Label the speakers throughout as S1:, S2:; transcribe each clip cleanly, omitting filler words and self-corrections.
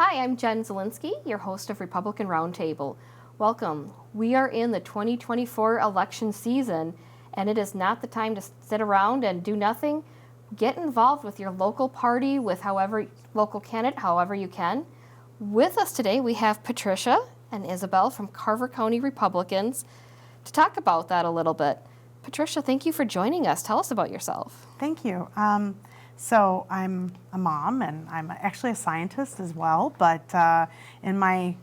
S1: Hi, I'm Jen Zielinski, your host of Republican Roundtable. Welcome. We are in the 2024 election season, and it is not the time to sit around and do nothing. Get involved with your local party, with local candidate, however you can. With us today, we have Patricia and Isabel from Carver County Republicans to talk about that a little bit. Patricia, thank you for joining us. Tell us about yourself.
S2: Thank you. So I'm a mom, and I'm actually a scientist as well, but in my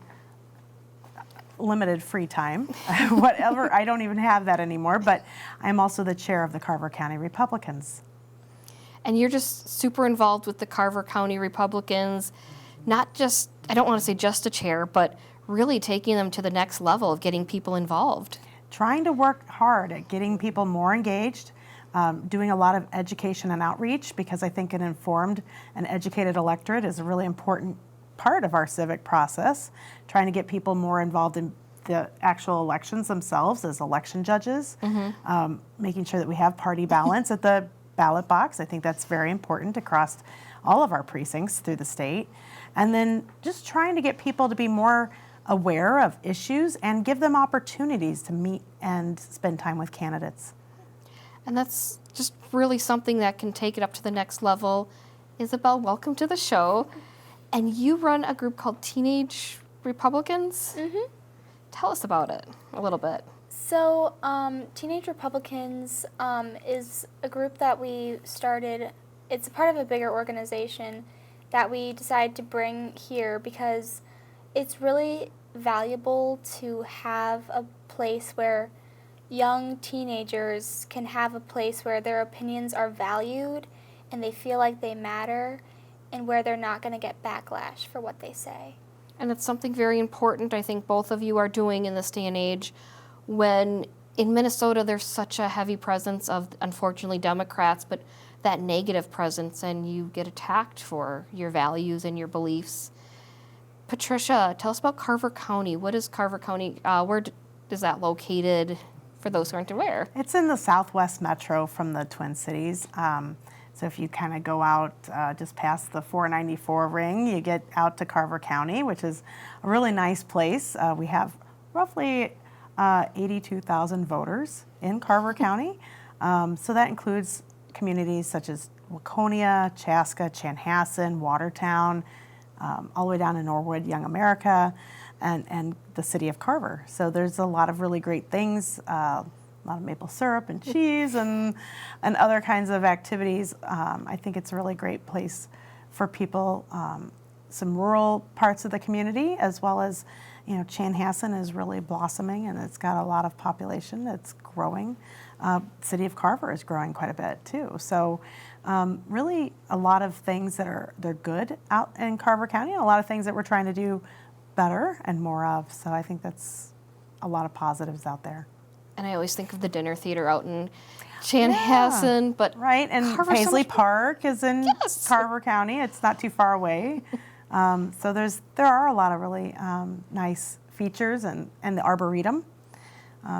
S2: limited free time, whatever, I don't even have that anymore, but I'm also the chair of the Carver County Republicans.
S1: And you're just super involved with the Carver County Republicans, not just, I don't want to say just a chair, but really taking them to the next level of getting people involved.
S2: Trying to work hard at getting people more engaged, doing a lot of education and outreach, because I think an informed and educated electorate is a really important part of our civic process, trying to get people more involved in the actual elections themselves as election judges, making sure that we have party balance at the ballot box. I think that's very important across all of our precincts through the state. And then just trying to get people to be more aware of issues and give them opportunities to meet and spend time with candidates.
S1: And that's just really something that can take it up to the next level. Isabel, welcome to the show. And you run a group called Teenage Republicans? Tell us about it a little bit.
S3: So, Teenage Republicans is a group that we started. It's a part of a bigger organization that we decided to bring here because it's really valuable to have a place where young teenagers can have a place where their opinions are valued and they feel like they matter and where they're not going to get backlash for what they say.
S1: And it's something very important I think both of you are doing in this day and age when in Minnesota there's such a heavy presence of, unfortunately, Democrats, but that negative presence, and you get attacked for your values and your beliefs. Patricia, tell us about Carver County. What is Carver County? Where is that located for those who aren't aware?
S2: It's in the southwest metro from the Twin Cities. So if you kind of go out just past the 494 ring, you get out to Carver County, which is a really nice place. We have roughly 82,000 voters in Carver County. So that includes communities such as Waconia, Chaska, Chanhassen, Watertown, all the way down to Norwood, Young America, and the city of Carver. So there's a lot of really great things, a lot of maple syrup and cheese and other kinds of activities. I think it's a really great place for people, some rural parts of the community, as well as, Chanhassen is really blossoming and it's got a lot of population. It's growing. City of Carver is growing quite a bit too. So really a lot of things they're good out in Carver County, and a lot of things that we're trying to do better and more of. So I think that's a lot of positives out there. And
S1: I always think of the dinner theater out in Chanhassen, but
S2: right, and
S1: Carver's
S2: Paisley Park is in Carver County. It's not too far away. So there are a lot of really nice features, and the Arboretum.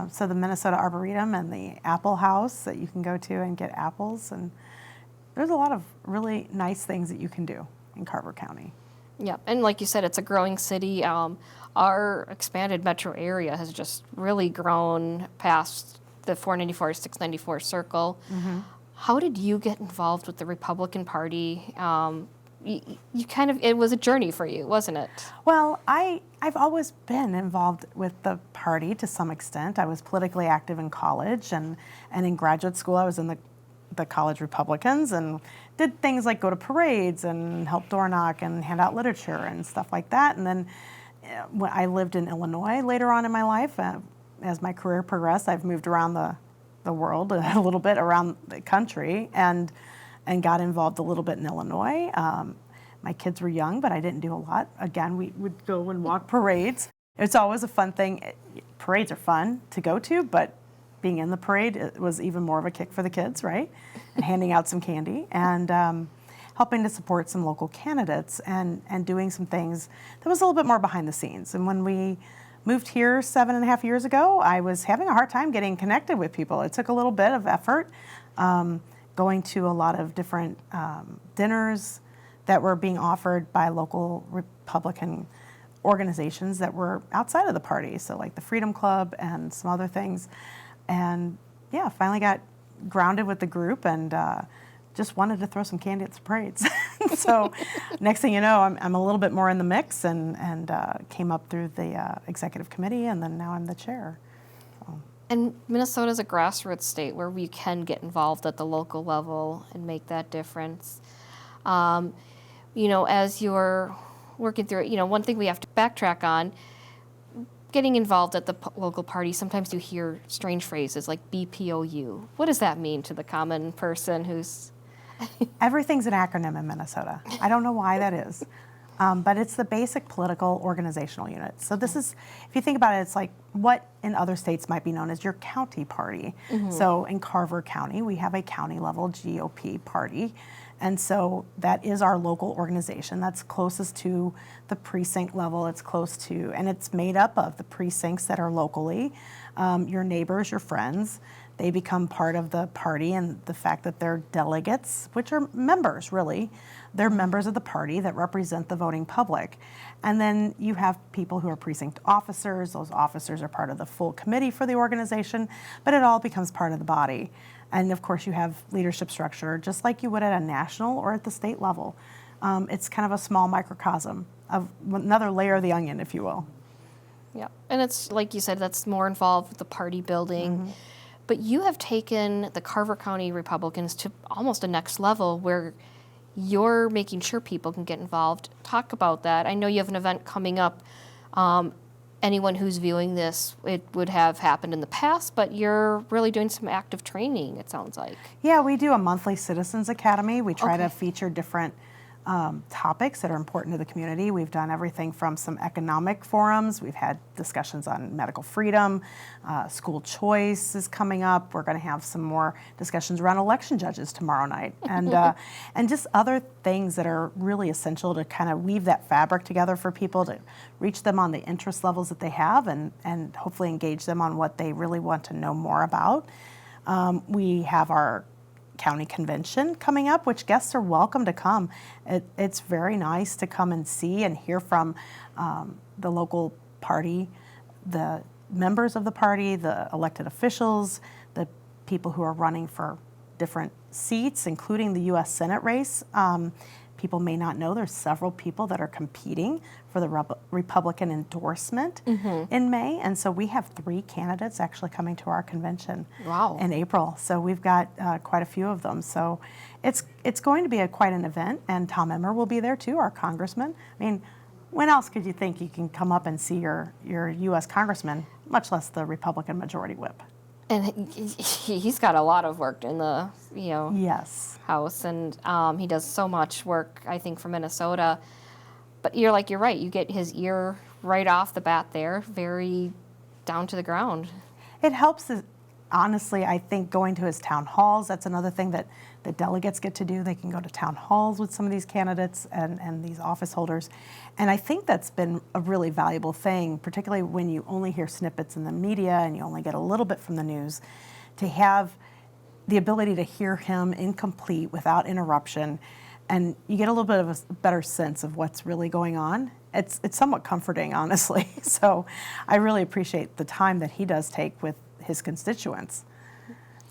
S2: So the Minnesota Arboretum and the Apple House that you can go to and get apples, and there's a lot of really nice things that you can do in Carver County.
S1: Yeah, and like you said, it's a growing city. Our expanded metro area has just really grown past the 494, 694 circle. How did you get involved with the Republican Party? You kind of, it was a journey for you, wasn't it?
S2: Well, I've always been involved with the party to some extent. I was politically active in college, and in graduate school I was in the college Republicans and did things like go to parades and help door knock and hand out literature and stuff like that. And then when I lived in Illinois later on in my life, as my career progressed, I've moved around the world a little bit, around the country, and got involved a little bit in Illinois. My kids were young, but I didn't do a lot. Again, we would go and walk parades. It's always a fun thing. Parades are fun to go to, but being in the parade, it was even more of a kick for the kids, right? And handing out some candy and helping to support some local candidates and doing some things that was a little bit more behind the scenes. And when we moved here 7.5 years ago, I was having a hard time getting connected with people. It took a little bit of effort, going to a lot of different dinners that were being offered by local Republican organizations that were outside of the party, so like the Freedom Club and some other things. And yeah, finally got grounded with the group and just wanted to throw some candy at the parades. So next thing you know, I'm a little bit more in the mix and came up through the executive committee, and then now I'm the chair.
S1: And Minnesota is a grassroots state where we can get involved at the local level and make that difference. As you're working through it, one thing we have to backtrack on, getting involved at the local party, sometimes you hear strange phrases like BPOU. What does that mean to the common person who's...
S2: Everything's an acronym in Minnesota. I don't know why that is. But it's the basic political organizational unit. So this is, if you think about it, it's like what in other states might be known as your county party. So in Carver County, we have a county level GOP party. And so that is our local organization that's closest to the precinct level. It's close to, and it's made up of the precincts that are locally, your neighbors, your friends. They become part of the party, and the fact that they're delegates, which are members really, they're members of the party that represent the voting public. And then you have people who are precinct officers. Those officers are part of the full committee for the organization, but it all becomes part of the body. And of course you have leadership structure, just like you would at a national or at the state level. It's kind of a small microcosm of another layer of the onion, if you will.
S1: Yeah, and it's like you said, that's more involved with the party building. But you have taken the Carver County Republicans to almost a next level where you're making sure people can get involved. Talk about that. I know you have an event coming up. Anyone who's viewing this, it would have happened in the past, but you're really doing some active training, it sounds like.
S2: Yeah, we do a monthly Citizens Academy. We try to feature different topics that are important to the community. We've done everything from some economic forums. We've had discussions on medical freedom. School choice is coming up. We're going to have some more discussions around election judges tomorrow night, and just other things that are really essential to kind of weave that fabric together for people to reach them on the interest levels that they have, and hopefully engage them on what they really want to know more about. We have our county convention coming up, which guests are welcome to come. It's very nice to come and see and hear from the local party, the members of the party, the elected officials, the people who are running for different seats, including the U.S. Senate race. People may not know there's several people that are competing for the Republican endorsement in May, and so we have 3 candidates actually coming to our convention in April. So we've got quite a few of them. So it's going to be quite an event, and Tom Emmer will be there too, our congressman. I mean, when else could you think you can come up and see your U.S. congressman, much less the Republican majority whip?
S1: And he's got a lot of work in the
S2: Yes.
S1: House, and he does so much work, I think, for Minnesota. But you're right. You get his ear right off the bat there, very down to the ground.
S2: It helps, honestly, I think, going to his town halls. That's another thing that the delegates get to do. They can go to town halls with some of these candidates and these office holders. And I think that's been a really valuable thing, particularly when you only hear snippets in the media and you only get a little bit from the news, to have the ability to hear him incomplete without interruption. And you get a little bit of a better sense of what's really going on. It's somewhat comforting, honestly. So I really appreciate the time that he does take with his constituents.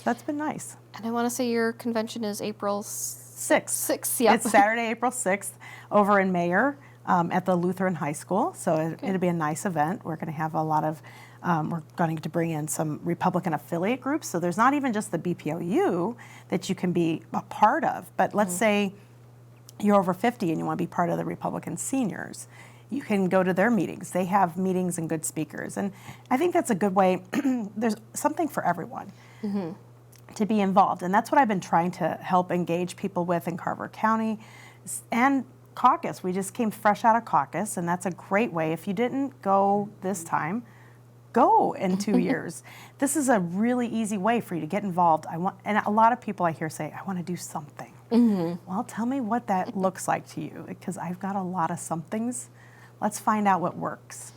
S2: That's been nice.
S1: And I want to say your convention is April 6th.
S2: Yep. It's Saturday, April 6th, over in Mayer at the Lutheran High School. So it'll be a nice event. We're going to have a lot of, we're going to bring in some Republican affiliate groups. So there's not even just the BPOU that you can be a part of. But let's say you're over 50 and you want to be part of the Republican seniors. You can go to their meetings. They have meetings and good speakers. And I think that's a good way. There's something for everyone to be involved. And that's what I've been trying to help engage people with in Carver County. And caucus. We just came fresh out of caucus, and that's a great way. If you didn't go this time, go in 2 years. This is a really easy way for you to get involved. And a lot of people I hear say, I want to do something. Well, tell me what that looks like to you, because I've got a lot of somethings. Let's find out what works.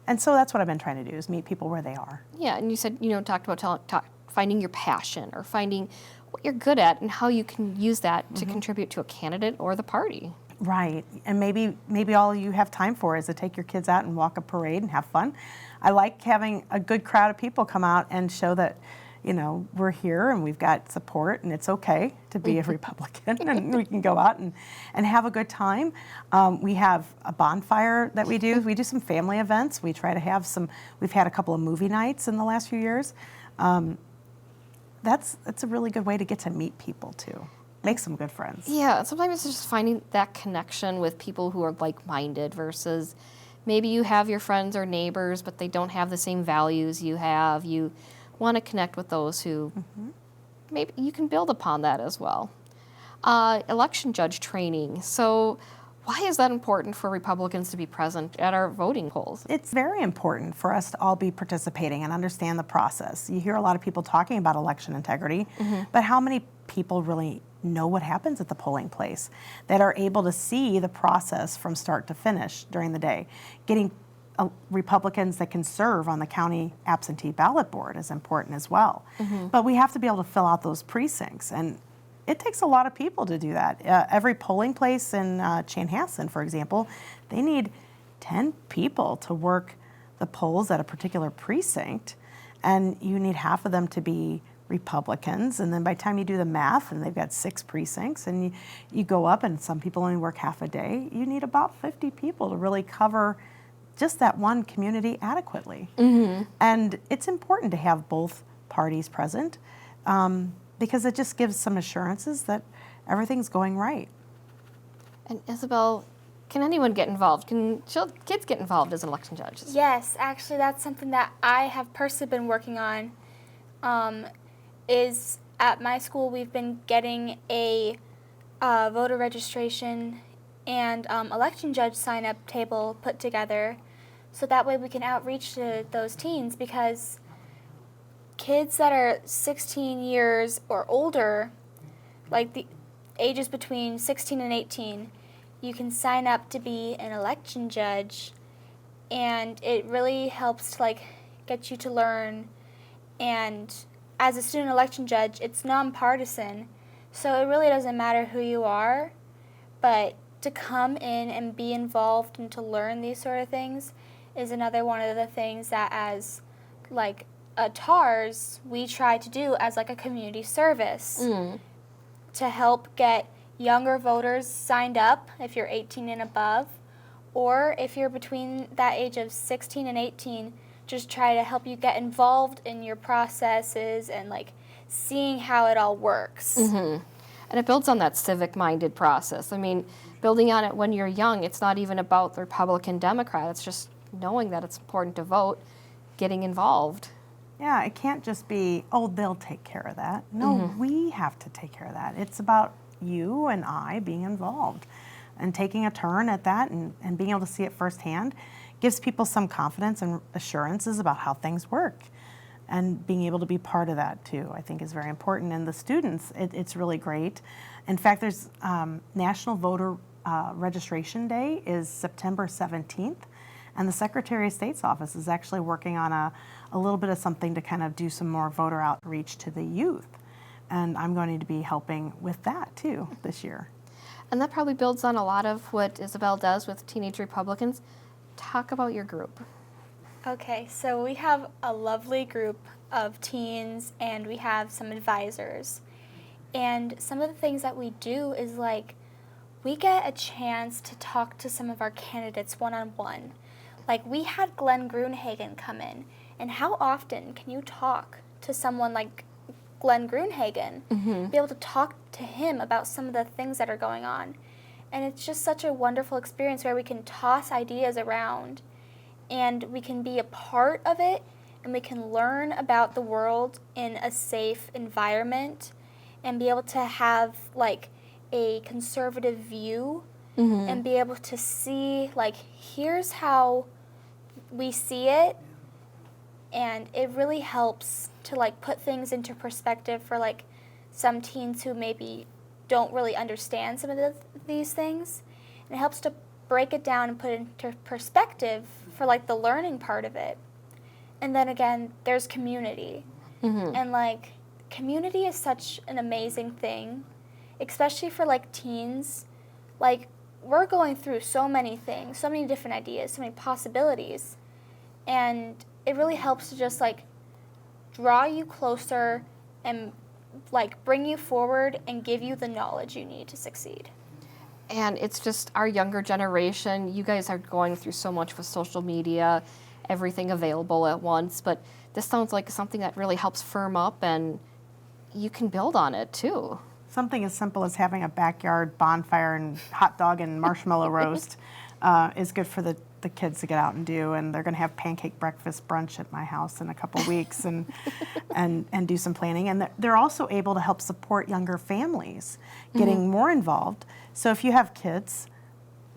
S2: And so that's what I've been trying to do, is meet people where they are.
S1: Yeah, and you said, talked about finding your passion or finding what you're good at and how you can use that to contribute to a candidate or the party.
S2: Right, and maybe all you have time for is to take your kids out and walk a parade and have fun. I like having a good crowd of people come out and show that, we're here and we've got support and it's okay to be a Republican and we can go out and have a good time. We have a bonfire that we do. We do some family events. We try to have we've had a couple of movie nights in the last few years. That's a really good way to get to meet people too. Make some good friends.
S1: Yeah, sometimes it's just finding that connection with people who are like-minded versus maybe you have your friends or neighbors, but they don't have the same values you have. You want to connect with those who maybe you can build upon that as well. Election judge training. So why is that important for Republicans to be present at our voting polls?
S2: It's very important for us to all be participating and understand the process. You hear a lot of people talking about election integrity, but how many people really know what happens at the polling place, that are able to see the process from start to finish during the day? Getting Republicans that can serve on the county absentee ballot board is important as well. But we have to be able to fill out those precincts, and it takes a lot of people to do that. Every polling place in Chanhassen, for example, they need 10 people to work the polls at a particular precinct, and you need half of them to be Republicans, and then by the time you do the math, and they've got 6 precincts, and you go up, and some people only work half a day, you need about 50 people to really cover just that one community adequately. And it's important to have both parties present because it just gives some assurances that everything's going right.
S3: And
S1: Isabel, can anyone get involved? Can kids get involved as election judges?
S3: Yes, actually that's something that I have personally been working on. Is at my school we've been getting a voter registration and election judge sign-up table put together, so that way we can outreach to those teens, because kids that are 16 years or older, like the ages between 16 and 18, you can sign up to be an election judge, and it really helps to get you to learn. And as a student election judge, it's nonpartisan, so it really doesn't matter who you are, but to come in and be involved and to learn these sort of things is another one of the things that as a TARS we try to do as a community service to help get younger voters signed up if you're 18 and above, or if you're between that age of 16 and 18, just try to help you get involved in your processes and seeing how it all works.
S1: And it builds on that civic-minded process. I mean, building on it when you're young, it's not even about the Republican, Democrat. It's just knowing that it's important to vote, getting involved.
S2: Yeah, it can't just be, they'll take care of that. No, we have to take care of that. It's about you and I being involved and taking a turn at that and being able to see it firsthand. Gives people some confidence and assurances about how things work, and being able to be part of that too, I think, is very important. And the students, it's really great. In fact, there's National Voter Registration Day is September 17th, and the Secretary of State's office is actually working on a little bit of something to kind of do some more voter outreach to the youth, and I'm going to be helping with that too this year.
S1: And that probably builds on a lot of what Isabel does with Teenage Republicans. Talk about your group.
S3: Okay, so we have a lovely group of teens and we have some advisors. And some of the things that we do is we get a chance to talk to some of our candidates one-on-one. We had Glenn Gruenhagen come in, and how often can you talk to someone like Glenn Gruenhagen, be able to talk to him about some of the things that are going on? And it's just such a wonderful experience where we can toss ideas around and we can be a part of it, and we can learn about the world in a safe environment and be able to have a conservative view and be able to see here's how we see it, and it really helps to put things into perspective for some teens who maybe don't really understand some of these things, and it helps to break it down and put it into perspective for the learning part of it. And then again, there's community, and community is such an amazing thing, especially for teens. we're going through so many things, so many different ideas, so many possibilities, and it really helps to just like draw you closer and like bring you forward and give you the knowledge you need to succeed.
S1: And it's just our younger generation. You guys are going through so much with social media, everything available at once, but this sounds like something that really helps firm up, and you can build on it too.
S2: Something as simple as having a backyard bonfire and hot dog and marshmallow roast is good for the kids to get out and do. And they're going to have pancake breakfast brunch at my house in a couple weeks and do some planning. And they're also able to help support younger families getting more involved. So if you have kids,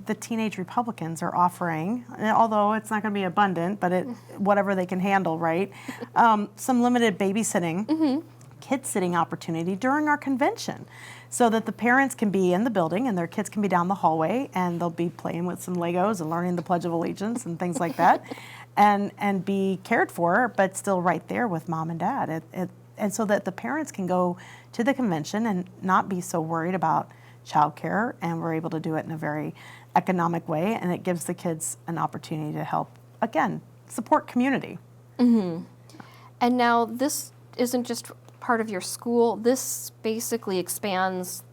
S2: the Teenage Republicans are offering, although it's not going to be abundant, but whatever they can handle, right? Some limited babysitting, kid sitting opportunity during our convention, so that the parents can be in the building and their kids can be down the hallway, and they'll be playing with some Legos and learning the Pledge of Allegiance and things like that, and be cared for, but still right there with mom and dad, and so that the parents can go to the convention and not be so worried about childcare, and we're able to do it in a very economic way, and it gives the kids an opportunity to help, again, support community.
S1: And now this isn't just part of your school. This basically expands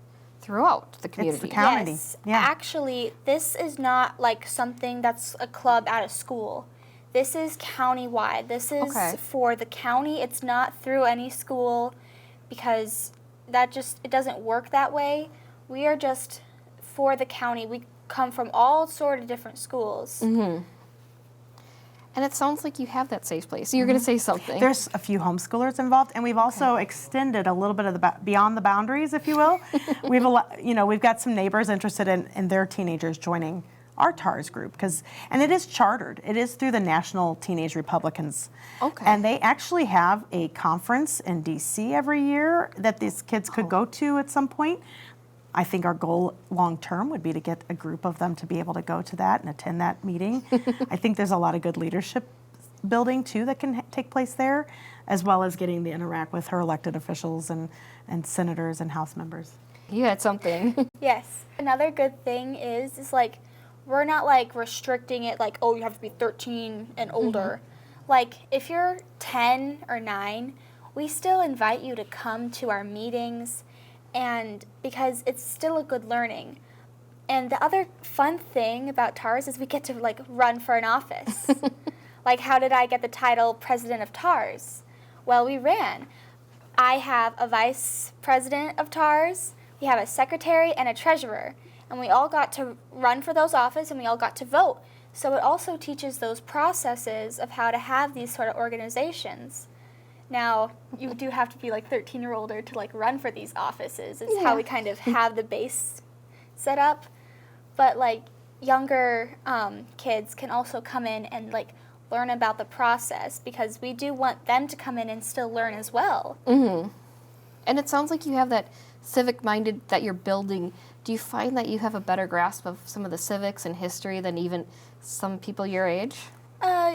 S1: throughout the community.
S2: It's the county.
S3: Yes,
S2: Yeah.
S3: actually, this is not like something that's a club at a school. This is county-wide. This is for the county. It's not through any school, because it doesn't work that way. We are just for the county. We come from all sort of different schools.
S1: And it sounds like you have that safe place. So you're going to say something.
S2: There's a few homeschoolers involved, and we've also extended a little bit of the beyond the boundaries, if you will. We've got some neighbors interested in their teenagers joining our TARS group, and it is chartered. It is through the National Teenage Republicans.
S1: Okay.
S2: And they actually have a conference in D.C. every year that these kids could go to at some point. I think our goal long term would be to get a group of them to be able to go to that and attend that meeting. I think there's a lot of good leadership building too that can take place there, as well as getting to interact with her elected officials and senators and House members.
S1: You had something.
S3: Yes. Another good thing is like, we're not like restricting it like, oh, you have to be 13 and older. Like, if you're 10 or 9, we still invite you to come to our meetings, and because it's still a good learning. And the other fun thing about TARS is we get to like run for an office. Like, how did I get the title president of TARS? Well, we ran. I have a vice president of TARS, we have a secretary and a treasurer, and we all got to run for those offices, and we all got to vote. So it also teaches those processes of how to have these sort of organizations. Now, you do have to be like 13 or older to like run for these offices. It's how we kind of have the base set up. But like younger kids can also come in and like learn about the process, because we do want them to come in and still learn as well.
S1: And it sounds like you have that civic-minded that you're building. Do you find that you have a better grasp of some of the civics and history than even some people your age?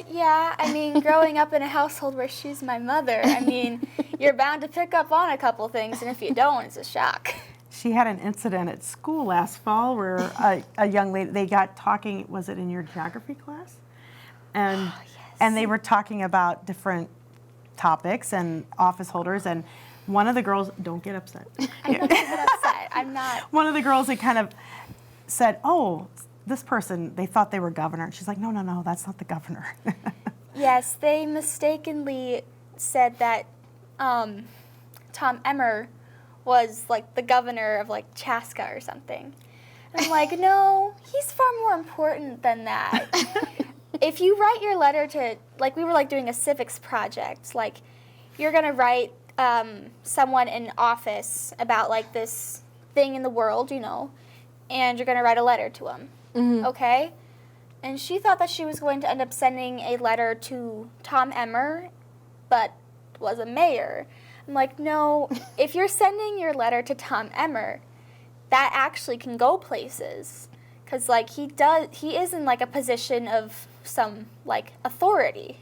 S3: Yeah, I mean, growing up in a household where she's my mother, I mean, you're bound to pick up on a couple things, and if you don't, it's a shock.
S2: She had an incident at school last fall where a young lady, they got talking, was it in your geography class? And and they were talking about different topics and office holders, and one of the girls, don't get upset.
S3: I'm not get upset. I'm not.
S2: One of the girls, they kind of said, oh, this person, they thought they were governor. And she's like, no, that's not the governor.
S3: Yes, they mistakenly said that Tom Emmer was like the governor of like Chaska or something. And I'm like, no, he's far more important than that. If you write your letter to, like, we were like doing a civics project, like you're gonna write someone in office about like this thing in the world, you know, and you're gonna write a letter to him. Okay? And she thought that she was going to end up sending a letter to Tom Emmer, but was a mayor. I'm like, no, if you're sending your letter to Tom Emmer, that actually can go places. Because, like, he is in, like, a position of some, like, authority.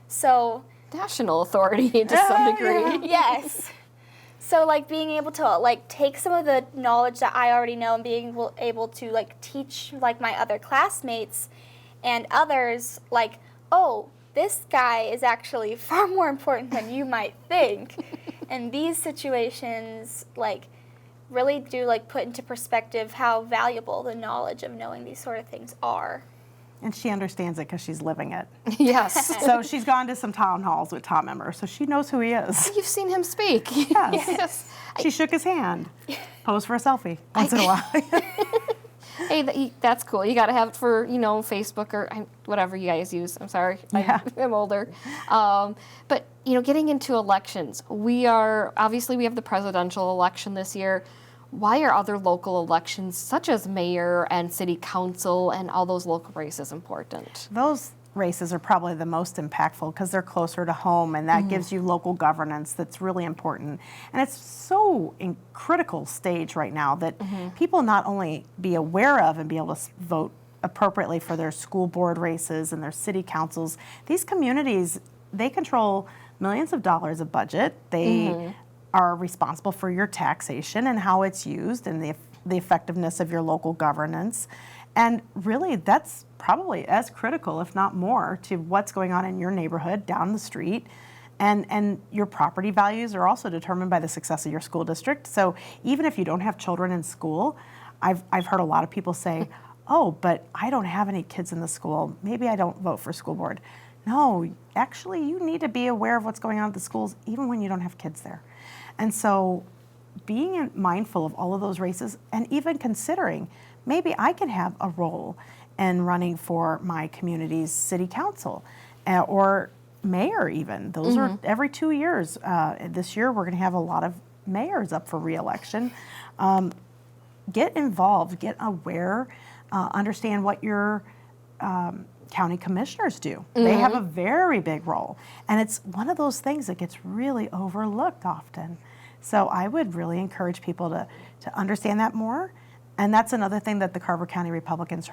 S3: So...
S1: National authority to some degree.
S3: Yes. So, like, being able to, like, take some of the knowledge that I already know and being able to, like, teach, like, my other classmates and others, like, oh, this guy is actually far more important than you might think. And these situations, like, really do, like, put into perspective how valuable the knowledge of knowing these sort of things are.
S2: And she understands it because she's living it.
S1: Yes.
S2: So she's gone to some town halls with Tom Emmer, so she knows who he is.
S1: You've seen him speak.
S2: Yes.
S1: Yes.
S2: She shook his hand. Pose for a selfie once in a while.
S1: Hey, that's cool. You got to have it for, Facebook or whatever you guys use. I'm sorry.
S2: Yeah.
S1: I'm older. But, getting into elections, we have the presidential election this year. Why are other local elections, such as mayor and city council and all those local races, important?
S2: Those races are probably the most impactful because they're closer to home, and that gives you local governance that's really important. And it's so in critical stage right now that people not only be aware of and be able to vote appropriately for their school board races and their city councils. These communities, they control millions of dollars of budget. They are responsible for your taxation and how it's used and the effectiveness of your local governance. And really, that's probably as critical, if not more, to what's going on in your neighborhood, down the street. And your property values are also determined by the success of your school district. So even if you don't have children in school, I've heard a lot of people say, oh, but I don't have any kids in the school. Maybe I don't vote for school board. No, actually, you need to be aware of what's going on at the schools, even when you don't have kids there. And so being mindful of all of those races and even considering maybe I can have a role in running for my community's city council or mayor even. Those are every 2 years. This year we're going to have a lot of mayors up for re-election. Get involved, get aware, understand what your county commissioners do. They have a very big role. And it's one of those things that gets really overlooked often. So I would really encourage people to understand that more. And that's another thing that the Carver County Republicans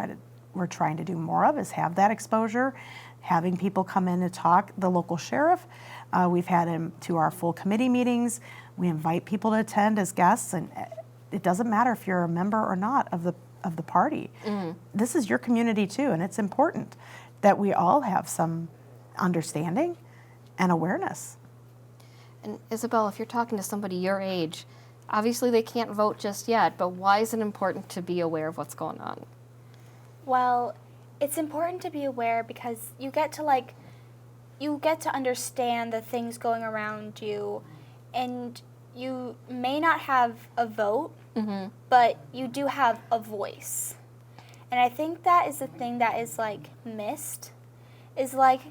S2: we're trying to do more of, is have that exposure, having people come in to talk. The local sheriff, we've had him to our full committee meetings. We invite people to attend as guests, and it doesn't matter if you're a member or not of the party. This is your community too, and it's important that we all have some understanding and awareness.
S1: And Isabel, if you're talking to somebody your age, obviously they can't vote just yet, but why is it important to be aware of what's going on?
S3: Well, it's important to be aware because you get to understand the things going around you, and you may not have a vote, but you do have a voice. And I think that is the thing that is, like, missed, is like,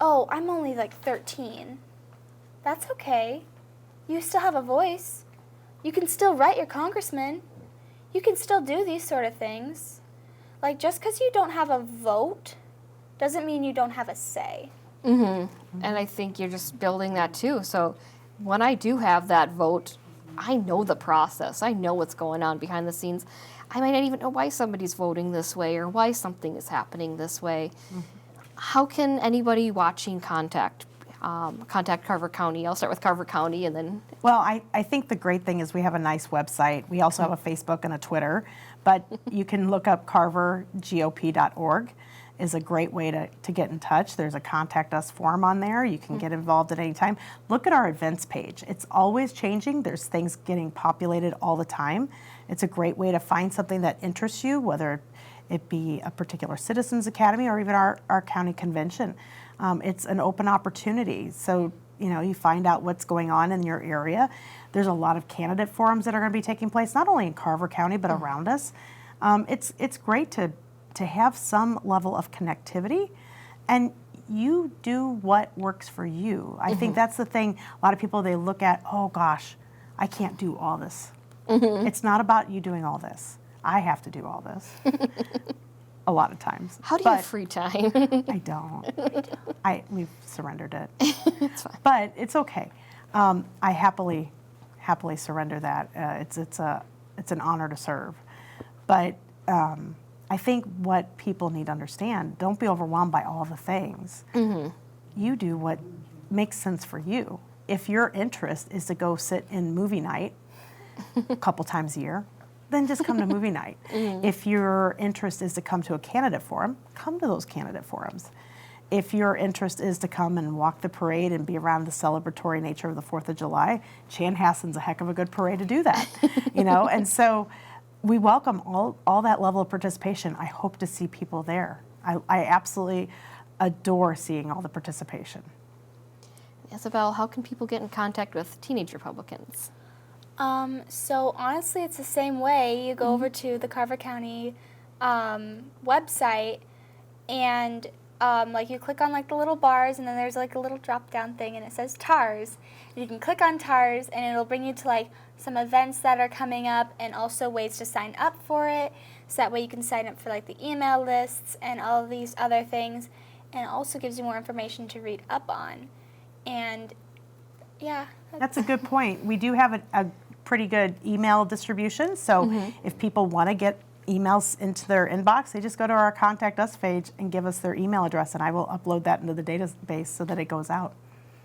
S3: oh, I'm only, like, 13. That's okay. You still have a voice. You can still write your congressman. You can still do these sort of things. Like, just because you don't have a vote doesn't mean you don't have a say.
S1: And I think you're just building that too. So when I do have that vote, I know the process. I know what's going on behind the scenes. I might not even know why somebody's voting this way or why something is happening this way. How can anybody watching contact Carver County? I'll start with Carver County and then...
S2: Well, I think the great thing is we have a nice website. We also have a Facebook and a Twitter, but you can look up carvergop.org is a great way to get in touch. There's a contact us form on there. You can get involved at any time. Look at our events page. It's always changing. There's things getting populated all the time. It's a great way to find something that interests you, whether it be a particular Citizens Academy or even our county convention. It's an open opportunity. So, you find out what's going on in your area. There's a lot of candidate forums that are going to be taking place, not only in Carver County, but around us. It's great to have some level of connectivity, and you do what works for you. I think that's the thing. A lot of people, they look at, oh gosh, I can't do all this. It's not about you doing all this. I have to do all this. A lot of times.
S1: How do you have free time?
S2: I don't. We've surrendered it.
S1: It's fine.
S2: But it's okay. I happily surrender that. It's an honor to serve. But I think what people need to understand, don't be overwhelmed by all the things. You do what makes sense for you. if your interest is to go sit in movie night a couple times a year, then just come to movie night. If your interest is to come to a candidate forum, come to those candidate forums. If your interest is to come and walk the parade and be around the celebratory nature of the 4th of July, Chanhassen's a heck of a good parade to do that, you know? And so we welcome all that level of participation. I hope to see people there. I absolutely adore seeing all the participation.
S1: Isabel, how can people get in contact with Teenage Republicans?
S3: So honestly, it's the same way. You go over to the Carver County website, and like you click on like the little bars, and then there's like a little drop-down thing, and it says TARS. And you can click on TARS, and it'll bring you to like some events that are coming up, and also ways to sign up for it. So that way you can sign up for like the email lists and all of these other things, and it also gives you more information to read up on. And yeah.
S2: That's a good point. We do have a pretty good email distribution, so if people want to get emails into their inbox, they just go to our Contact Us page and give us their email address, and I will upload that into the database so that it goes out.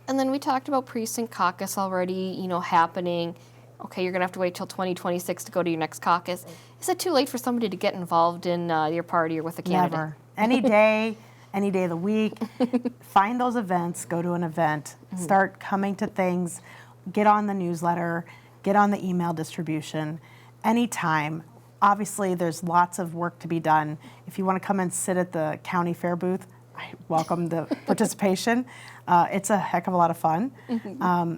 S1: And then we talked about precinct caucus already, happening. Okay, you're going to have to wait till 2026 to go to your next caucus. Is it too late for somebody to get involved in your party or with a candidate?
S2: Never. Any day of the week, find those events, go to an event, start coming to things, get on the newsletter, get on the email distribution, anytime. Obviously, there's lots of work to be done. If you want to come and sit at the county fair booth, I welcome the participation. It's a heck of a lot of fun.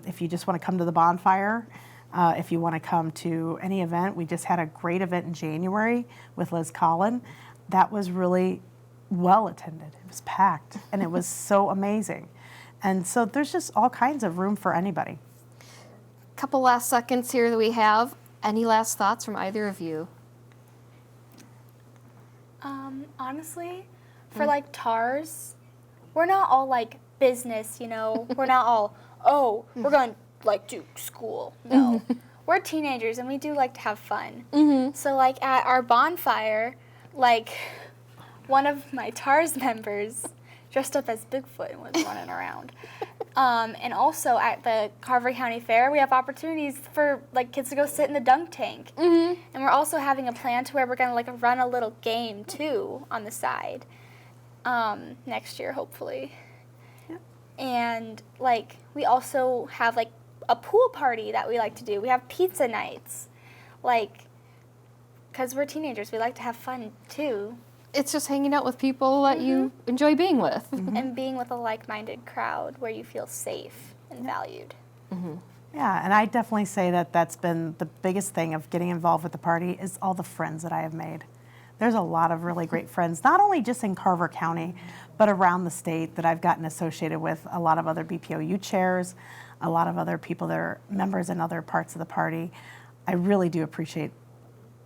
S2: If you just want to come to the bonfire, if you want to come to any event, we just had a great event in January with Liz Collin. That was really well attended. It was packed, and it was so amazing. And so there's just all kinds of room for anybody.
S1: Couple last seconds here that we have. Any last thoughts from either of you?
S3: Honestly, for like TARS, we're not all like business, We're not all, we're going to like do school. No. We're teenagers, and we do like to have fun. So like at our bonfire, like one of my TARS members dressed up as Bigfoot and was running around. And also at the Carver County Fair, we have opportunities for like kids to go sit in the dunk tank. And we're also having a plan to where we're gonna like run a little game too on the side next year, hopefully.
S2: Yep.
S3: And like we also have like a pool party that we like to do. We have pizza nights, like, because we're teenagers, we like to have fun too.
S1: It's just hanging out with people that you enjoy being with.
S3: And being with a like-minded crowd where you feel safe and valued.
S2: Yeah, and I definitely say that that's been the biggest thing of getting involved with the party is all the friends that I have made. There's a lot of really great friends, not only just in Carver County, but around the state that I've gotten associated with a lot of other BPOU chairs, a lot of other people that are members in other parts of the party. I really do appreciate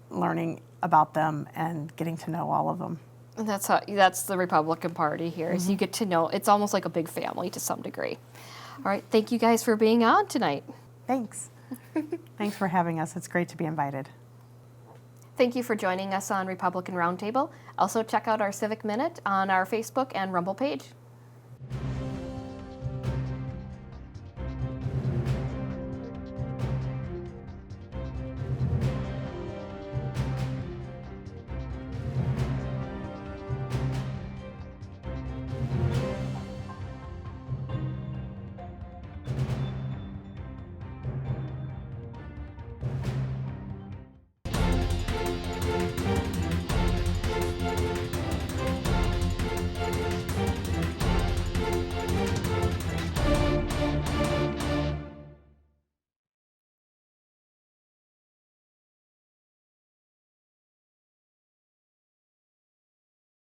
S2: learning about them and getting to know all of them.
S1: And that's the Republican Party here, is you get to know, it's almost like a big family to some degree. All right, thank you guys for being on tonight.
S2: Thanks. Thanks for having us. It's great to be invited.
S1: Thank you for joining us on Republican Roundtable. Also check out our Civic Minute on our Facebook and Rumble page.